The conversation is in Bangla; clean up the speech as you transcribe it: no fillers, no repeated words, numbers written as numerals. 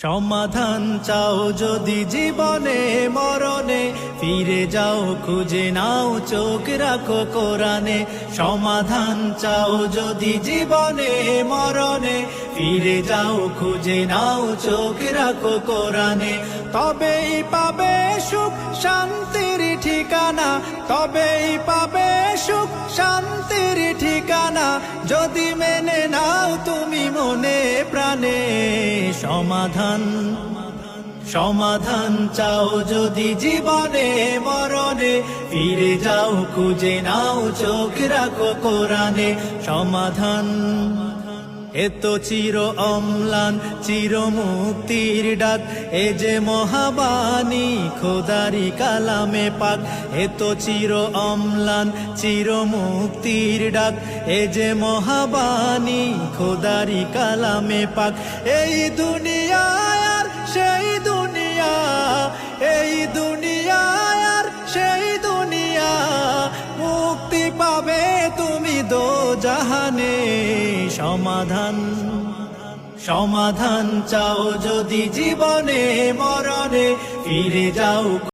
সমাধান চাও যদি জীবনে মরণে, ফিরে যাও খুঁজে নাও চোখ রাখো কোরআনে। সমাধান চাও যদি জীবনে মরণে, ফিরে যাও খুঁজে নাও চোখ রাখো কোরআনে। তবেই পাবে সুখ শান্তির ঠিকানা, তবেই পাবে সুখ শান্তির ঠিকানা, যদি মেনে নাও তুমি মনে প্রাণে। সমাধান চাও যদি জীবনে মরণে, ফিরে যাও খুঁজে নাও চোখ রাখো কোরআনে। সমাধান এত চির অম্লান চির মুক্তির ডাক, এ যে মহাবাণী খোদারি কালামে পাক। এত চির অম্লান চির মুক্তির ডাক, এ যে মহাবাণী খোদারি কালামে পাক। এই দুনিয়া আর সেই দুনিয়া, এই দুনিয়া আর সেই দুনিয়া, মুক্তি পাবে তুমি দোজাহানে। সমাধান চাও যদি জীবনে মরণে, ফিরে যাও